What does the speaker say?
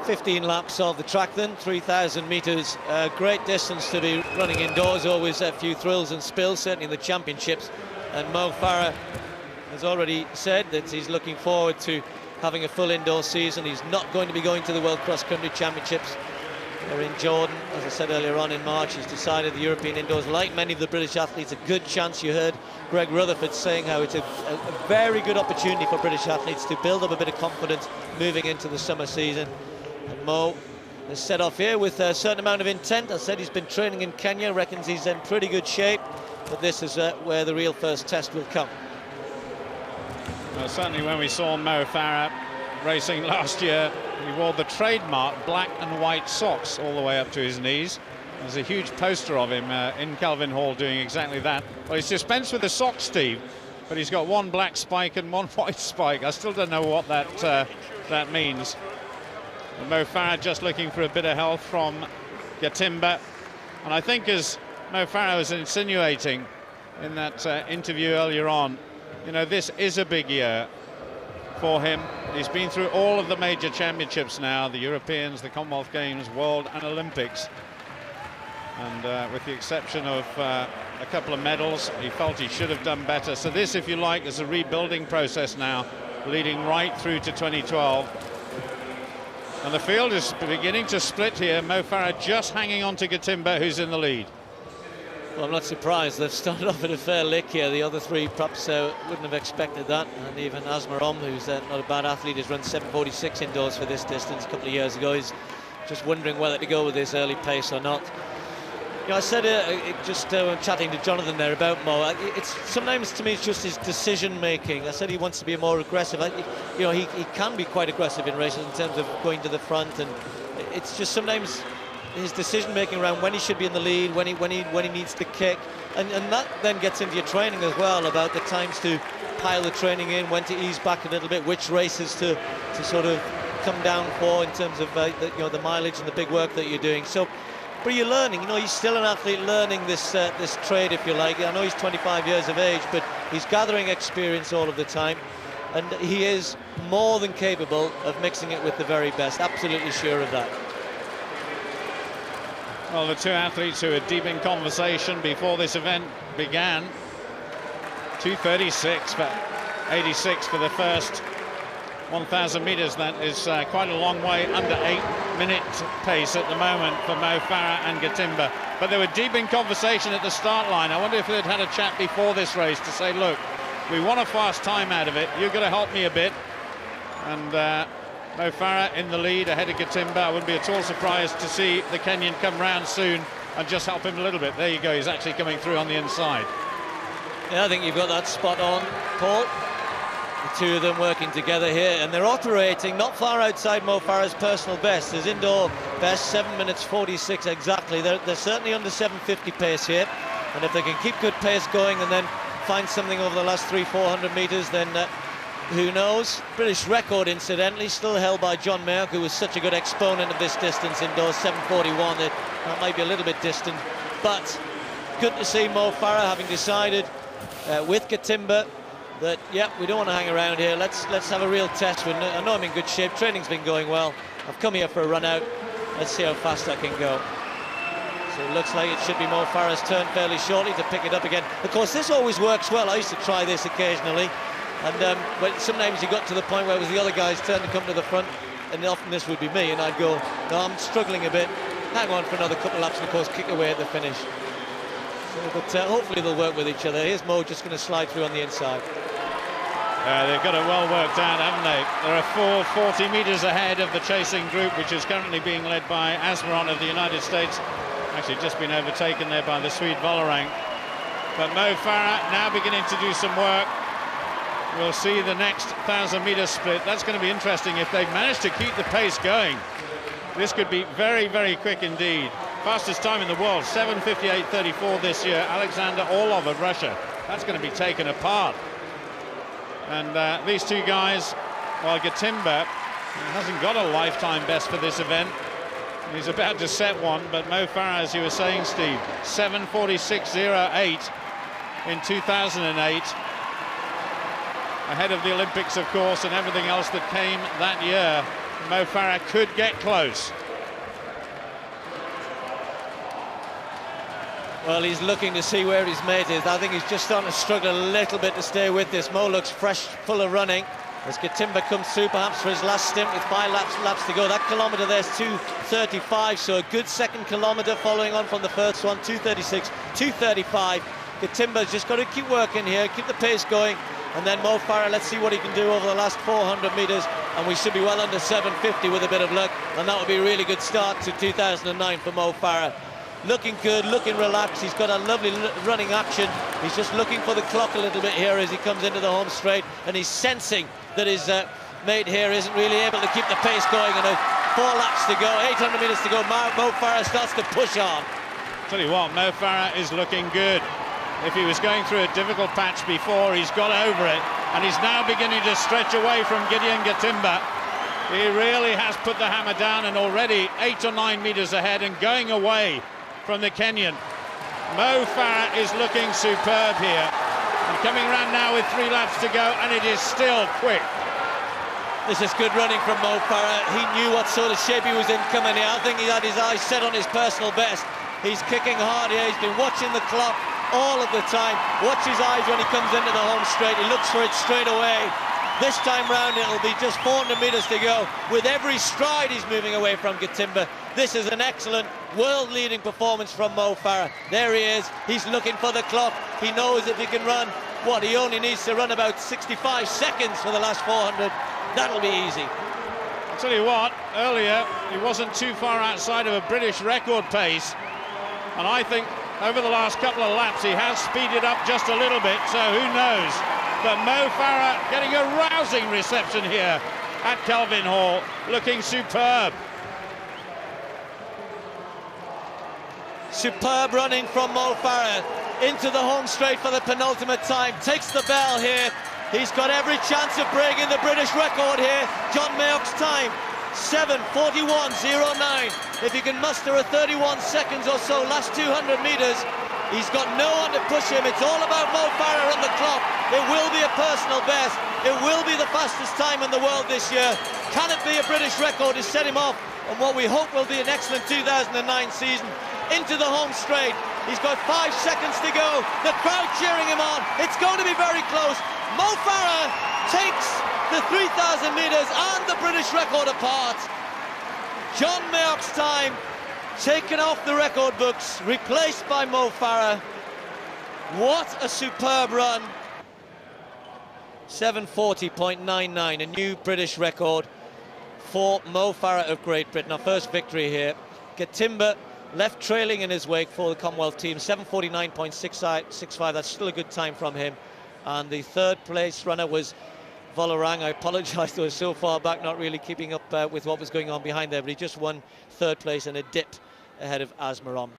15 laps of the track then, 3,000 metres, great distance to be running indoors, always a few thrills and spills, certainly in the championships. And Mo Farah has already said that he's looking forward to having a full indoor season. He's not going to be going to the World Cross Country Championships. They're in Jordan, as I said earlier on in March. He's decided the European indoors, like many of the British athletes, a good chance. You heard Greg Rutherford saying how it's a very good opportunity for British athletes to build up a bit of confidence moving into the summer season. And Mo has set off here with a certain amount of intent. I said he's been training in Kenya, reckons he's in pretty good shape, but this is where the real first test will come. Well, certainly when we saw Mo Farah racing last year, he wore the trademark black and white socks all the way up to his knees. There's a huge poster of him in Kelvin Hall doing exactly that. Well, he's dispensed with the socks, Steve, but he's got one black spike and one white spike. I still don't know what that means. And Mo Farah just looking for a bit of help from Gatimba. And I think, as Mo Farah was insinuating in that interview earlier on, you know, this is a big year for him. He's been through all of the major championships now, the Europeans, the Commonwealth Games, World and Olympics. And with the exception of a couple of medals, he felt he should have done better. So this, if you like, is a rebuilding process now, leading right through to 2012. And the field is beginning to split here. Mo Farah just hanging on to Gatimba, who's in the lead. Well, I'm not surprised. They've started off at a fair lick here. The other three perhaps wouldn't have expected that. And even Asmarom, who's not a bad athlete, has run 7:46 indoors for this distance a couple of years ago. He's just wondering whether to go with this early pace or not. You know, I said chatting to Jonathan there about Mo. It's sometimes, to me, it's just his decision making. I said he wants to be more aggressive. You know, he can be quite aggressive in races in terms of going to the front, and it's just sometimes his decision making around when he should be in the lead, when he needs to kick, and that then gets into your training as well, about the times to pile the training in, when to ease back a little bit, which races to sort of come down for in terms of the mileage and the big work that you're doing. So, but you're learning. You know, he's still an athlete learning this trade, if you like. I know he's 25 years of age, but he's gathering experience all of the time, and he is more than capable of mixing it with the very best. Absolutely sure of that. Well, the two athletes who were deep in conversation before this event began. 2:36 for 86 for the first 1,000 meters. That is quite a long way under 8-minute pace at the moment for Mo Farah and Gatimba. But they were deep in conversation at the start line. I wonder if they'd had a chat before this race to say, look, we want a fast time out of it. You're going to help me a bit. And Mo Farah in the lead ahead of Gatimba. I wouldn't be at all surprised to see the Kenyan come round soon and just help him a little bit. There you go, he's actually coming through on the inside. Yeah, I think you've got that spot on, Paul. The two of them working together here, and they're operating not far outside Mo Farah's personal best. His indoor best, 7:46 exactly. They're certainly under 7:50 pace here, and if they can keep good pace going and then find something over the last 300-400 metres, then who knows? British record, incidentally, still held by John Merck, who was such a good exponent of this distance indoors, 7:41. That might be a little bit distant, but good to see Mo Farah having decided with Gatimba that, yeah, we don't want to hang around here. Let's have a real test. I know I'm in good shape. Training's been going well. I've come here for a run out. Let's see how fast I can go. So it looks like it should be Mo Farah's turn fairly shortly to pick it up again. Of course, this always works well. I used to try this occasionally. And but sometimes you got to the point where it was the other guy's turn to come to the front, and often this would be me, and I'd go, no, I'm struggling a bit, hang on for another couple of laps, and of course kick away at the finish. So, but hopefully they'll work with each other. Here's Mo just going to slide through on the inside. They've got it well worked out, haven't they? There are 40 metres ahead of the chasing group, which is currently being led by Asmaron of the United States. Actually just been overtaken there by the Swede Volerang. But Mo Farah now beginning to do some work. We'll see the next 1,000-metre split. That's going to be interesting if they've managed to keep the pace going. This could be very, very quick indeed. Fastest time in the world, 7:58.34 this year. Alexander Orlov of Russia. That's going to be taken apart. And these two guys, while Gatimba hasn't got a lifetime best for this event, he's about to set one, but Mo Farah, as you were saying, Steve, 7:46.08 in 2008. Ahead of the Olympics, of course, and everything else that came that year. Mo Farah could get close. Well, he's looking to see where his mate is. I think he's just starting to struggle a little bit to stay with this. Mo looks fresh, full of running. As Gatimba comes through, perhaps for his last stint with 5 laps to go. That kilometre there's 2:35, so a good second kilometre following on from the first one, 2:36, 2:35. Gatimba's just got to keep working here, keep the pace going, and then Mo Farah, let's see what he can do over the last 400 metres, and we should be well under 750 with a bit of luck, and that would be a really good start to 2009 for Mo Farah. Looking good, looking relaxed. He's got a lovely running action. He's just looking for the clock a little bit here as he comes into the home straight, and he's sensing that his mate here isn't really able to keep the pace going. And 4 laps to go, 800 metres to go. Mo Farah starts to push on. Tell you what, Mo Farah is looking good. If he was going through a difficult patch before, he's got over it, and he's now beginning to stretch away from Gideon Gatimba. He really has put the hammer down, and already 8 or 9 metres ahead and going away from the Kenyan. Mo Farah is looking superb here, and coming around now with 3 laps to go, and it is still quick. This is good running from Mo Farah. He knew what sort of shape he was in coming here. I think he had his eyes set on his personal best. He's kicking hard here. He's been watching the clock all of the time. Watch his eyes when he comes into the home straight. He looks for it straight away. This time round it'll be just 400 metres to go. With every stride he's moving away from Gatimba. This is an excellent world-leading performance from Mo Farah. There he is, he's looking for the clock. He knows if he can run, he only needs to run about 65 seconds for the last 400. That'll be easy. I'll tell you what, earlier he wasn't too far outside of a British record pace, and I think over the last couple of laps he has speeded up just a little bit, so who knows. But Mo Farah getting a rousing reception here at Kelvin Hall, looking superb. Superb running from Mo Farah into the home straight for the penultimate time. Takes the bell here. He's got every chance of breaking the British record here. John Mayok's time, 7:41.09. If he can muster a 31 seconds or so last 200 metres, he's got no one to push him. It's all about Mo Farah on the clock. It will be a personal best. It will be the fastest time in the world this year. Can it be a British record to set him off on what we hope will be an excellent 2009 season? Into the home straight. He's got 5 seconds to go. The crowd cheering him on. It's going to be very close. Mo Farah takes the 3,000 metres and the British record apart. John Mayok's time taken off the record books, replaced by Mo Farah. What a superb run. 7:40.99, a new British record for Mo Farah of Great Britain. Our first victory here. Gatimba left trailing in his wake for the Commonwealth team, 7:49.65. That's still a good time from him. And the third place runner was Volarang. I apologise, they were so far back, not really keeping up with what was going on behind there, but he just won third place and a dip ahead of Asmarom.